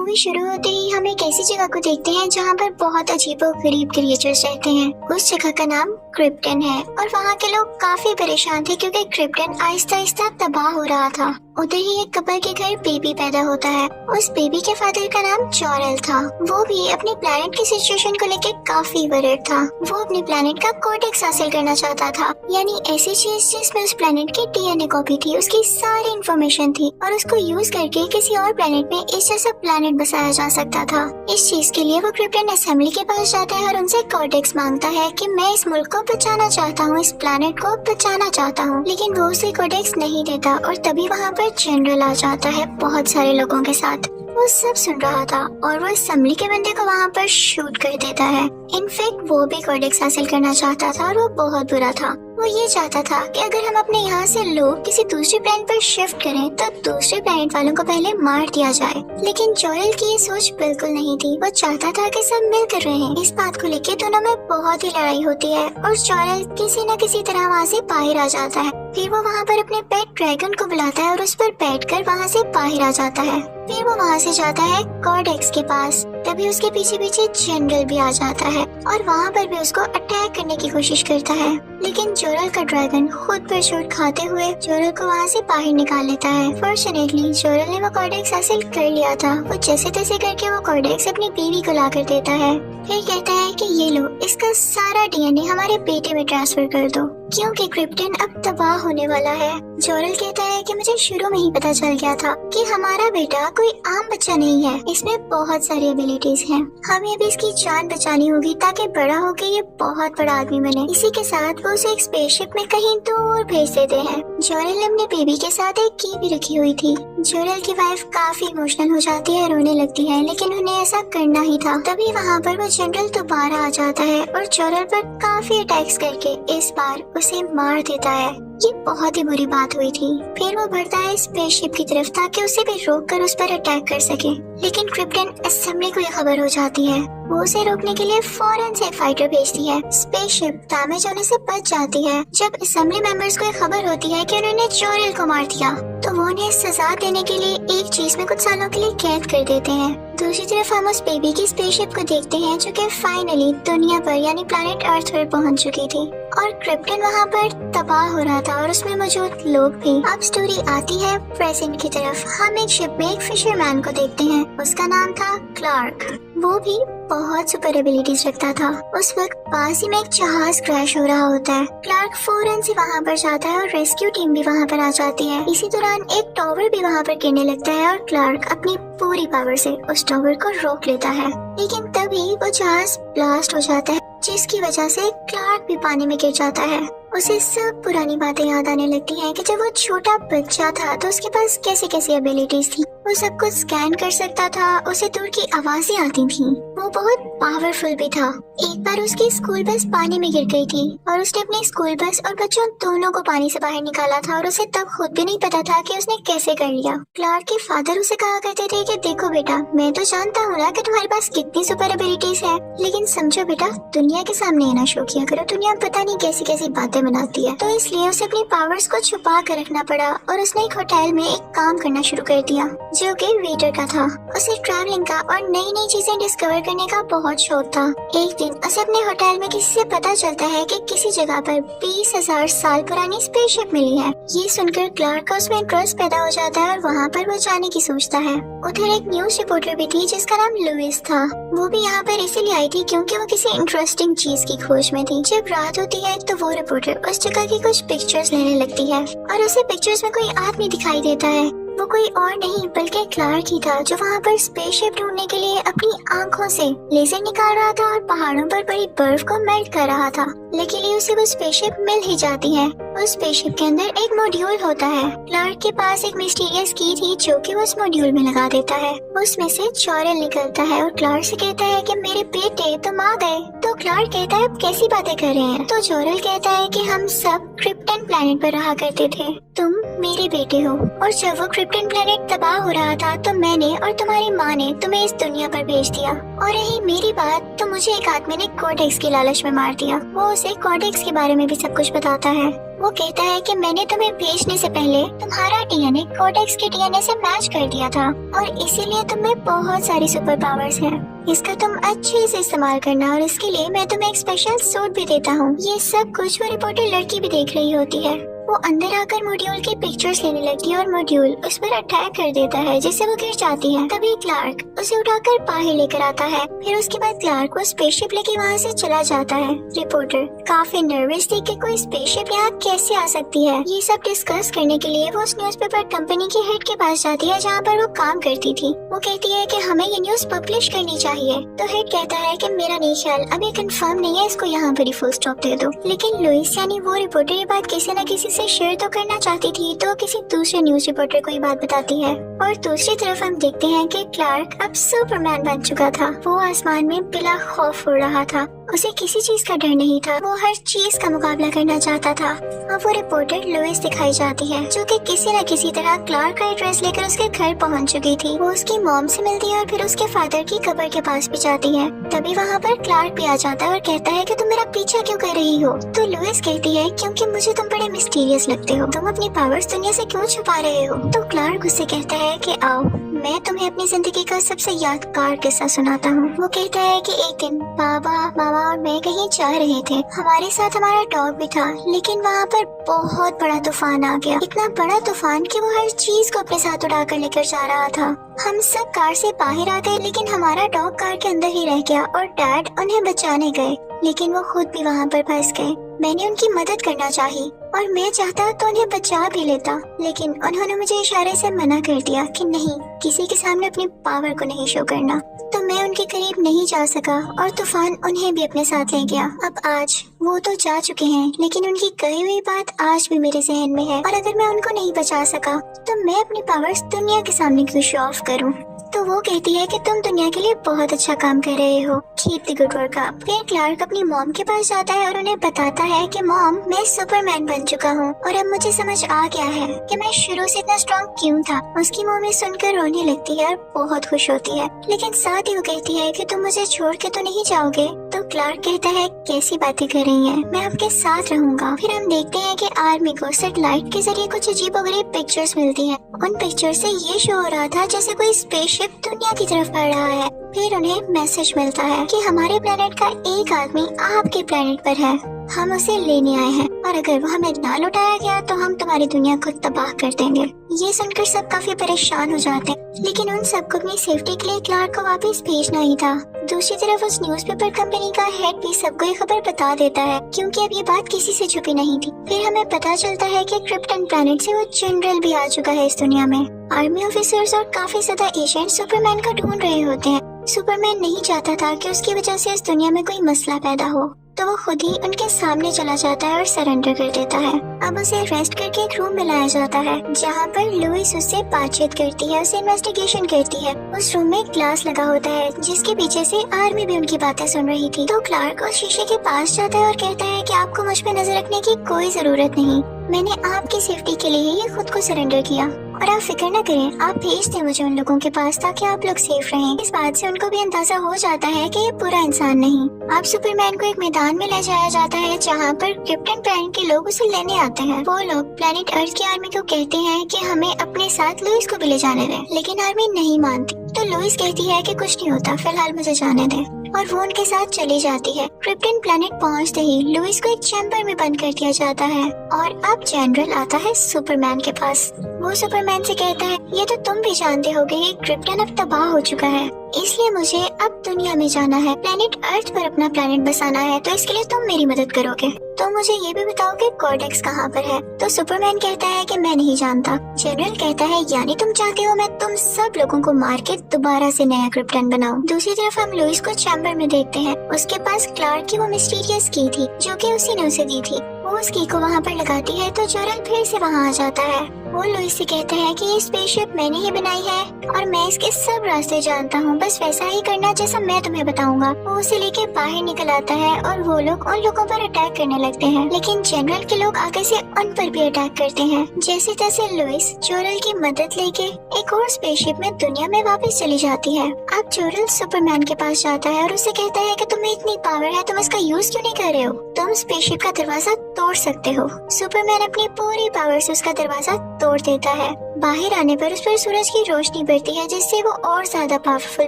Movie शुरू होते ही हम एक ऐसी जगह को देखते हैं जहाँ पर बहुत अजीबोगरीब क्रिएचर्स रहते हैं। उस जगह का नाम क्रिप्टन है और वहाँ के लोग काफी परेशान थे क्योंकि क्रिप्टन आहिस्ता आहिस्ता तबाह हो रहा था। उधर ही एक कपल के घर बेबी पैदा होता है। उस बेबी के फादर का नाम जॉरेल था। वो भी अपने प्लेनेट की सिचुएशन को लेकर काफी वरीड था। वो अपने प्लेनेट का कोडेक्स हासिल करना चाहता था, यानी ऐसी चीज जिसमें उस प्लेनेट की डीएनए कॉपी थी, उसकी सारी इंफॉर्मेशन थी और उसको यूज करके किसी और प्लेनेट में इस जैसा प्लेनेट बसाया जा सकता था। इस चीज के लिए वो क्रिप्टन असेंबली के पास जाता है और उनसे कोडेक्स मांगता है कि मैं इस मुल्क को बचाना चाहता हूँ, इस प्लेनेट को बचाना चाहता हूँ, लेकिन वो उसे कोडेक्स नहीं देता। और तभी वहाँ पर जनरल आ जाता है बहुत सारे लोगों के साथ। वो सब सुन रहा था और वो असेंबली के बंदे को वहाँ पर शूट कर देता है। इनफैक्ट वो भी कोडेक्स हासिल करना चाहता था और वो बहुत बुरा था। वो ये चाहता था कि अगर हम अपने यहाँ से लोग किसी दूसरे प्लेनेट पर शिफ्ट करें तो दूसरे प्लेनेट वालों को पहले मार दिया जाए। लेकिन जॉरेल की ये सोच बिल्कुल नहीं थी। वो चाहता था कि सब मिलकर रहें। इस बात को लेकर दोनों में बहुत ही लड़ाई होती है और जॉरेल किसी न किसी तरह वहाँ से बाहर आ जाता है। फिर वो वहाँ पर अपने पेट ड्रैगन को बुलाता है और उस पर बैठकर वहाँ से बाहर आ जाता है। फिर वो वहाँ से जाता है कोडेक्स के पास। तभी उसके पीछे पीछे जनरल भी आ जाता है और वहाँ पर भी उसको अटैक करने की कोशिश करता है, लेकिन जोरल का ड्रैगन खुद पर चोट खाते हुए जोरल को वहाँ से बाहर निकाल लेता है। फॉर्चुनेटली जोरल ने वो कोडेक्स हासिल कर लिया था। वो जैसे तैसे करके वो कोडेक्स अपनी बीवी को ला कर देता है। फिर कहता है कि ये लो, इसका सारा डीएनए हमारे बेटे में ट्रांसफर कर दो क्योंकि क्रिप्टन अब तबाह होने वाला है। जोरल कहता है कि मुझे शुरू में ही पता चल गया था कि हमारा बेटा कोई आम बच्चा नहीं है, इसमें बहुत सारी एबिलिटीज हैं। हमें अभी इसकी जान बचानी होगी ताकि बड़ा होकर ये बहुत बड़ा आदमी बने। इसी के साथ वो उसे एक स्पेसशिप में कहीं दूर भेज देते हैं। जोरल ने अपने बेबी के साथ एक की भी रखी हुई थी। जोरल की वाइफ काफी इमोशनल हो जाती है, रोने लगती है, लेकिन उन्हें ऐसा करना ही था। तभी वहाँ पर वो जनरल दोबारा आ जाता है और जोरल पर काफी अटैक्स करके इस बार उसे मार देता है। ये बहुत ही बुरी बात हुई थी। फिर वो बढ़ता है स्पेसशिप की तरफ ताकि उसे भी रोककर उस पर अटैक कर सके, लेकिन क्रिप्टन असेंबली को ये खबर हो जाती है। वो उसे रोकने के लिए फौरन से एक फाइटर भेजती है। स्पेसशिप डैमेज होने से बच जाती है। जब असेंबली मेंबर्स को ये खबर होती है कि उन्होंने जोरल को मार दिया तो वो उन्हें सजा देने के लिए एक चीज में कुछ सालों के लिए कैद कर देते हैं। दूसरी तरफ हम उस बेबी की स्पेसशिप को देखते हैं जो कि फाइनली दुनिया पर यानी प्लैनेट अर्थ पर पहुंच चुकी थी और क्रिप्टन वहां पर तबाह हो रहा था और उसमें मौजूद लोग भी। अब स्टोरी आती है प्रेजेंट की तरफ। हम एक शिप में एक फिशरमैन को देखते हैं। उसका नाम था क्लार्क। वो भी बहुत सुपर एबिलिटीज रखता था। उस वक्त पास ही में एक जहाज क्रैश हो रहा होता है। क्लार्क फौरन से वहाँ पर जाता है और रेस्क्यू टीम भी वहाँ पर आ जाती है। इसी दौरान एक टावर भी वहाँ पर गिरने लगता है और क्लार्क अपनी पूरी पावर से उस टावर को रोक लेता है, लेकिन तभी वो जहाज ब्लास्ट हो जाता है जिसकी वजह से क्लार्क भी पानी में गिर जाता है। उसे सब पुरानी बातें याद आने लगती हैं कि जब वो छोटा बच्चा था तो उसके पास कैसी कैसी एबिलिटीज थी। वो सब कुछ स्कैन कर सकता था, उसे दूर की आवाजें आती थी, वो बहुत पावरफुल भी था। एक बार उसकी स्कूल बस पानी में गिर गई थी और उसने अपनी स्कूल बस और बच्चों दोनों को पानी से बाहर निकाला था और उसे तब खुद भी नहीं पता था कि उसने कैसे कर लिया। क्लार्क के फादर उसे कहा करते थे कि देखो बेटा, मैं तो जानता हूँ ना कि तुम्हारे पास कितनी सुपर एबिलिटीज है, लेकिन समझो बेटा, दुनिया के सामने ना शो किया करो, दुनिया पता नहीं कैसी कैसी बातें बनाती है। तो इसलिए उसे अपनी पावर्स को छुपा कर रखना पड़ा और उसने एक होटल में एक काम करना शुरू कर दिया जो कि वेटर का था। उसे ट्रैवलिंग का और नई नई चीजें डिस्कवर करने का बहुत शौक था। एक दिन उसे अपने होटल में किसी से पता चलता है कि किसी जगह पर 20,000 साल पुरानी स्पेसशिप मिली है। ये सुनकर क्लार्क का उसमें इंटरेस्ट पैदा हो जाता है और वहाँ पर वो जाने की सोचता है। उधर एक न्यूज रिपोर्टर भी थी जिसका नाम लुइस था। वो भी यहाँ पर इसीलिए आई थी क्योंकि वो किसी इंटरेस्टिंग चीज की खोज में थी। जब रात होती है तो वो रिपोर्टर उस जगह की कुछ पिक्चर्स लेने लगती है और उसे पिक्चर्स में कोई आदमी दिखाई देता है। वो कोई और नहीं बल्कि क्लार्क ही था जो वहाँ पर स्पेसशिप ढूंढने के लिए अपनी आंखों से लेजर निकाल रहा था और पहाड़ों पर पड़ी बर्फ को मेल्ट कर रहा था। लेकिन उसे वो स्पेसशिप मिल ही जाती है। उस स्पेसशिप के अंदर एक मॉड्यूल होता है। क्लार्क के पास एक मिस्टीरियस की थी जो कि वो उस मॉड्यूल में लगा देता है। उसमें से जॉरेल निकलता है और क्लार्क से कहता है कि मेरे बेटे तुम आ गए। तो क्लार्क कहता है अब कैसी बातें कर रहे हैं। तो जॉरेल कहता है कि हम सब क्रिप्टन प्लैनेट पर रहा करते थे, तुम मेरे बेटे हो, और जब वो क्रिप्टन प्लैनेट तबाह हो रहा था तो मैंने और तुम्हारी माँ ने तुम्हें इस दुनिया पर भेज दिया। और रही मेरी बात तो मुझे एक आदमी ने कोडेक्स की लालच में मार दिया। वो उसे कोडेक्स के बारे में भी सब कुछ बताता है। वो कहता है कि मैंने तुम्हें भेजने से पहले तुम्हारा डीएनए कोडेक्स के डीएनए से मैच कर दिया था और इसीलिए तुम्हें बहुत सारी सुपर पावर्स हैं। इसका तुम अच्छे से इस्तेमाल करना और इसके लिए मैं तुम्हें एक स्पेशल सूट भी देता हूँ। ये सब कुछ वो रिपोर्टर लड़की भी देख रही होती है। वो अंदर आकर मॉड्यूल की पिक्चर्स लेने लगती है और मॉड्यूल उस पर अटैक कर देता है जिससे वो गिर जाती है। तभी क्लार्क उसे उठाकर बाहर लेकर आता है। फिर उसके बाद क्लार्क वो स्पेसशिप लेके वहाँ से चला जाता है। रिपोर्टर काफी नर्वस थी कि कोई स्पेसशिप यहाँ कैसे आ सकती है। ये सब डिस्कस करने के लिए वो उस न्यूज़पेपर कंपनी के हेड के पास जाती है जहाँ पर वो काम करती थी। वो कहती है कि हमें ये न्यूज पब्लिश करनी चाहिए। तो हेड कहता है कि मेरा नहीं ख्याल, अभी कंफर्म नहीं है, इसको यहाँ पर ही फुल स्टॉप दे दो। लेकिन लुइस यानी वो रिपोर्टर ये बात किसी न किसी से शेयर तो करना चाहती थी, तो किसी दूसरे न्यूज रिपोर्टर को ये बात बताती है। और दूसरी तरफ हम देखते हैं कि क्लार्क अब सुपरमैन बन चुका था। वो आसमान में बिला खौफ उड़ रहा था। उसे किसी चीज का डर नहीं था। वो हर चीज का मुकाबला करना चाहता था। अब वो रिपोर्टर लुइस दिखाई जाती है जो कि किसी न किसी तरह क्लार्क का एड्रेस लेकर उसके घर पहुंच चुकी थी। वो उसकी मॉम से मिलती है और फिर उसके फादर की कब्र के पास भी जाती है। तभी वहाँ पर क्लार्क भी आ जाता है और कहता है कि तुम मेरा पीछा क्यों कर रही हो। तो लुइस कहती है क्योंकि मुझे तुम बड़े मिस्टीरियस लगते हो, तुम अपनी पावर्स दुनिया से क्यों छुपा रहे हो। तो क्लार्क उससे कहता है कि आओ मैं तुम्हें अपनी जिंदगी का सबसे यादगार किस्सा सुनाता हूँ। वो कहता है कि एक दिन बाबा, मामा और मैं कहीं जा रहे थे। हमारे साथ हमारा डॉग भी था, लेकिन वहाँ पर बहुत बड़ा तूफान आ गया। इतना बड़ा तूफान कि वो हर चीज को अपने साथ उड़ा कर लेकर जा रहा था। हम सब कार से बाहर आ गए, लेकिन हमारा डॉग कार के अंदर ही रह गया और डैड उन्हें बचाने गए, लेकिन वो खुद भी वहाँ पर फंस गए। मैंने उनकी मदद करना चाही और मैं चाहता तो उन्हें बचा भी लेता, लेकिन उन्होंने मुझे इशारे से मना कर दिया कि नहीं, किसी के सामने अपनी पावर को नहीं शो करना। तो मैं उनके करीब नहीं जा सका और तूफान उन्हें भी अपने साथ ले गया। अब आज वो तो जा चुके हैं, लेकिन उनकी कही हुई बात आज भी मेरे जहन में है और अगर मैं उनको नहीं बचा सका तो मैं अपनी पावर्स दुनिया के सामने क्यों शो ऑफ करूं। तो वो कहती है कि तुम दुनिया के लिए बहुत अच्छा काम कर रहे हो, keep the good work up. फिर क्लार्क अपनी मॉम के पास जाता है और उन्हें बताता है कि मॉम, मैं सुपरमैन बन चुका हूँ और अब मुझे समझ आ गया है कि मैं शुरू से इतना स्ट्रॉन्ग क्यों था। उसकी मॉम ये सुनकर रोने लगती है और बहुत खुश होती है, लेकिन साथ ही वो कहती है कि तुम मुझे छोड़ के तो नहीं जाओगे। तो क्लार्क कहता है कैसी बातें कर रही हैं, मैं आपके साथ रहूंगा। फिर हम देखते हैं कि आर्मी को सैटेलाइट के जरिए कुछ अजीबोगरीब पिक्चर्स मिलती हैं। उन पिक्चर से ये शो हो रहा था जैसे कोई स्पेसशिप दुनिया की तरफ बढ़ रहा है। फिर उन्हें मैसेज मिलता है कि हमारे प्लेनेट का एक आदमी आपके प्लेनेट पर है, हम उसे लेने आए हैं और अगर वो हमें ना लौटाया गया तो हम तुम्हारी दुनिया को तबाह कर देंगे। ये सुनकर सब काफी परेशान हो जाते हैं, लेकिन उन सबको अपनी सेफ्टी के लिए क्लार्क को वापस भेजना ही था। दूसरी तरफ उस न्यूज़पेपर कंपनी का हेड भी सबको ये खबर बता देता है, क्योंकि अब ये बात किसी से छुपी नहीं थी। फिर हमें पता चलता है कि क्रिप्टन प्लैनेट से वो जनरल भी आ चुका है इस दुनिया में। आर्मी ऑफिसर्स और काफी ज्यादा एजेंट सुपरमैन को ढूंढ रहे होते हैं। सुपरमैन नहीं चाहता था कि उसकी वजह से इस दुनिया में कोई मसला पैदा हो, तो वो खुद ही उनके सामने चला जाता है और सरेंडर कर देता है। अब उसे अरेस्ट करके एक रूम में लाया जाता है जहाँ पर लुइस उससे बातचीत करती है, उसे इन्वेस्टिगेशन करती है। उस रूम में ग्लास लगा होता है जिसके पीछे से आर्मी भी उनकी बातें सुन रही थी। तो क्लार्क उस शीशे के पास जाता है और कहता है कि आपको मुझ पे नजर रखने की कोई जरूरत नहीं, मैंने आपकी सेफ्टी के लिए ही खुद को सरेंडर किया और आप फिक्र न करें, आप भेज दें मुझे उन लोगों के पास ताकि आप लोग सेफ रहें। इस बात से उनको भी अंदाजा हो जाता है कि ये बुरा इंसान नहीं। अब सुपरमैन को एक मैदान में ले जाया जाता है जहाँ पर क्रिप्टन प्लैनेट के लोग उसे लेने आते हैं। वो लोग प्लैनेट अर्थ की आर्मी को कहते हैं कि हमें अपने साथ लुइस को भी ले जाने दें, लेकिन आर्मी नहीं मानती। तो लुइस कहती है कि कुछ नहीं होता, फिलहाल मुझे जाने दें, और वो उनके साथ चली जाती है। क्रिप्टन प्लैनेट पहुंचते ही लुइस को एक चैम्बर में बंद कर दिया जाता है और अब जनरल आता है सुपरमैन के पास। वो सुपरमैन से कहता है ये तो तुम भी जानते होगे कि क्रिप्टन अब तबाह हो चुका है, इसलिए मुझे अब दुनिया में जाना है, प्लैनेट अर्थ पर अपना प्लैनेट बसाना है, तो इसके लिए तुम मेरी मदद करोगे। तो मुझे ये भी बताओ कि कोडेक्स कहाँ पर है। तो सुपरमैन कहता है कि मैं नहीं जानता। जनरल कहता है यानी तुम चाहते हो मैं तुम सब लोगों को मार के दोबारा से नया क्रिप्टन बनाऊं। दूसरी तरफ हम लुइस को चैम्बर में देखते हैं। उसके पास क्लार्क की वो मिस्टीरियस की थी जो कि उसी ने उसे दी थी। वो उस की को वहाँ पर लगाती है तो जनरल फिर से वहाँ आ जाता है वो लुइस से कहता है कि ये स्पेसशिप मैंने ही बनाई है और मैं इसके सब रास्ते जानता हूँ, बस वैसा ही करना जैसा मैं तुम्हें बताऊंगा। वो उसे लेके बाहर निकल आता है और वो लोग उन लोगों पर अटैक करने लगते हैं, लेकिन जनरल के लोग आगे से उन पर भी अटैक करते हैं। जैसे तैसे लुइस जोरल की मदद लेके एक और स्पेसशिप में दुनिया में वापस चली जाती है। अब जोरल सुपरमैन के पास जाता है और उसे कहता है कि तुम्हें इतनी पावर है, तुम इसका यूज क्यों नहीं कर रहे हो? तुम स्पेसशिप का दरवाजा तोड़ सकते हो। सुपरमैन अपनी पूरी पावर से उसका दरवाजा तोड़ देता है। बाहर आने पर उस पर सूरज की रोशनी पड़ती है, जिससे वो और ज्यादा पावरफुल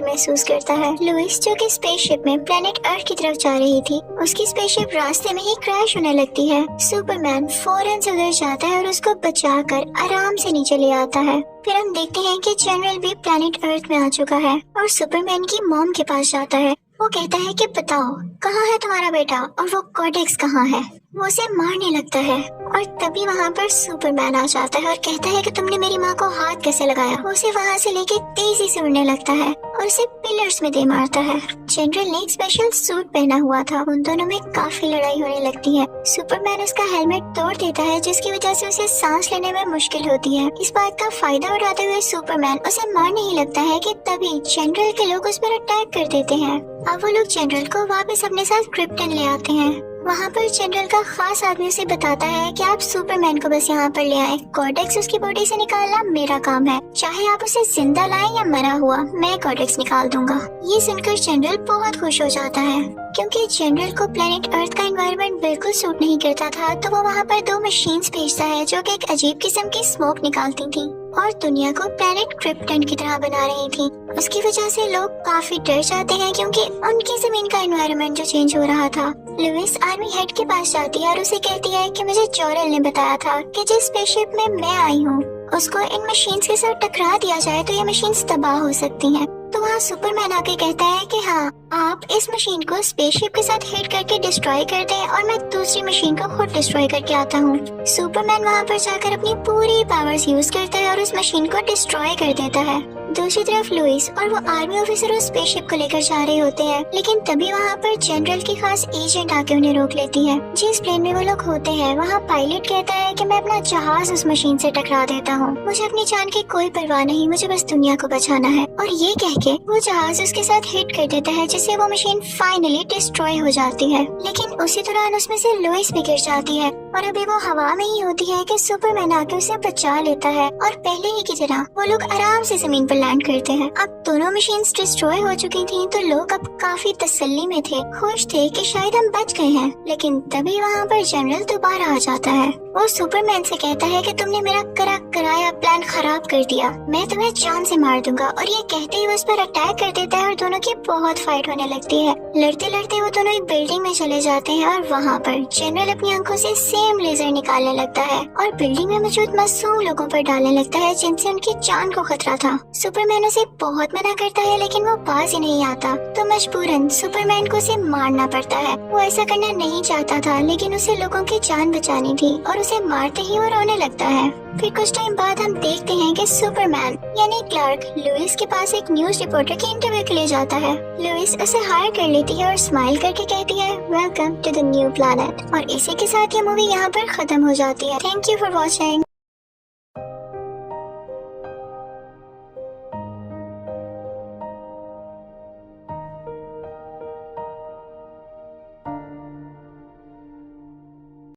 महसूस करता है। लुइस जो कि स्पेसशिप में प्लेनेट अर्थ की तरफ जा रही थी, उसकी स्पेसशिप रास्ते में ही क्रैश होने लगती है। सुपरमैन फौरन से उधर जाता है और उसको बचाकर आराम से नीचे ले आता है। फिर हम देखते हैं कि जनरल भी प्लेनेट अर्थ में आ चुका है और सुपरमैन की मॉम के पास जाता है। वो कहता है कि बताओ कहाँ है तुम्हारा बेटा और वो कॉर्टेक्स कहाँ है? वो उसे मारने लगता है और तभी वहाँ पर सुपरमैन आ जाता है और कहता है कि तुमने मेरी माँ को हाथ कैसे लगाया? वो उसे वहाँ से लेके तेजी से उड़ने लगता है और उसे पिलर्स में दे मारता है। जनरल ने एक स्पेशल सूट पहना हुआ था, उन दोनों में काफी लड़ाई होने लगती है। सुपरमैन उसका हेलमेट तोड़ देता है, जिसकी वजह से उसे सांस लेने में मुश्किल होती है। इस बात का फायदा उठाते हुए सुपरमैन उसे मारने ही लगता है कि तभी जनरल के लोग उस पर अटैक कर देते हैं। अब वो लोग जनरल को वापस अपने साथ क्रिप्टन ले आते हैं। वहाँ पर जनरल का खास आदमी उसे बताता है कि आप सुपरमैन को बस यहाँ पर ले आए, कॉर्टेक्स उसकी बॉडी से निकालना मेरा काम है, चाहे आप उसे जिंदा लाएं या मरा हुआ, मैं कॉर्टेक्स निकाल दूंगा। ये सुनकर जनरल बहुत खुश हो जाता है, क्योंकि जनरल को प्लेनेट अर्थ का एनवायरनमेंट बिल्कुल सूट नहीं करता था। तो वो वहाँ पर 2 मशीन्स भेजता है जो कि एक अजीब किस्म की स्मोक निकालती थी और दुनिया को प्लेनेट क्रिप्टन की तरह बना रही थी। उसकी वजह से लोग काफी डर जाते हैं, क्योंकि उनकी जमीन का एनवायरनमेंट जो चेंज हो रहा था। लुइस आर्मी हेड के पास जाती है और उसे कहती है कि मुझे जोरल ने बताया था कि जिस स्पेसशिप में मैं आई हूँ उसको इन मशीन्स के साथ टकरा दिया जाए तो ये मशीन्स तबाह हो सकती हैं। तो वहाँ सुपरमैन आके कहता है कि हाँ, आप इस मशीन को स्पेसशिप के साथ हिट करके डिस्ट्रॉय कर दें और मैं दूसरी मशीन को खुद डिस्ट्रॉय करके आता हूँ। सुपरमैन वहाँ पर जाकर अपनी पूरी पावर्स यूज करता है और उस मशीन को डिस्ट्रॉय कर देता है। दूसरी तरफ लुइस और वो आर्मी ऑफिसर उस स्पेसशिप को लेकर जा रहे होते हैं, लेकिन तभी वहाँ पर जनरल की खास एजेंट आके उन्हें रोक लेती है। जिस प्लेन में वो लोग होते हैं वहाँ पायलट कहता है कि मैं अपना जहाज उस मशीन से टकरा देता हूँ, मुझे अपनी जान की कोई परवाह नहीं, मुझे बस दुनिया को बचाना है। और ये कह के वो जहाज उसके साथ हिट कर देता है, जिससे वो मशीन फाइनली डिस्ट्रॉय हो जाती है। लेकिन उसी दौरान उसमें से लुइस भी गिर जाती है और अभी वो हवा में ही होती है कि सुपरमैन आके उसे बचा लेता है और पहले ही की तरह वो लोग आराम से जमीन पर लैंड करते हैं। अब दोनों मशीन्स डिस्ट्रॉय हो चुकी थीं, तो लोग अब काफी तसल्ली में थे, खुश थे कि शायद हम बच गए हैं। लेकिन तभी वहाँ पर जनरल दोबारा आ जाता है। वो सुपरमैन से कहता है कि तुमने मेरा कराया प्लान खराब कर दिया, मैं तुम्हें जान से मार दूंगा। और ये कहते ही वो उस पर अटैक कर देता है और दोनों की बहुत फाइट होने लगती है। लड़ते लड़ते वो दोनों एक बिल्डिंग में चले जाते हैं और वहाँ पर जनरल अपनी आंखों से सेम लेजर निकालने लगता है और बिल्डिंग में मौजूद मासूम लोगों पर डालने लगता है, जिनसे उनकी जान को खतरा था। सुपरमैन उसे बहुत मना करता है, लेकिन वो बाज ही नहीं आता, तो मजबूरन सुपरमैन को उसे मारना पड़ता है। वो ऐसा करना नहीं चाहता था, लेकिन उसे लोगों की जान बचानी थी और उसे मारते ही वो रोने लगता है। फिर कुछ टाइम बाद हम देखते हैं कि सुपरमैन यानी क्लार्क लुइस के पास एक न्यूज रिपोर्टर के इंटरव्यू के लिए जाता है। लुइस उसे हायर कर लेती है और स्माइल करके कहती है welcome to the new planet. और इसी के साथ ये मूवी यहाँ पर खत्म हो जाती है। Thank you for watching.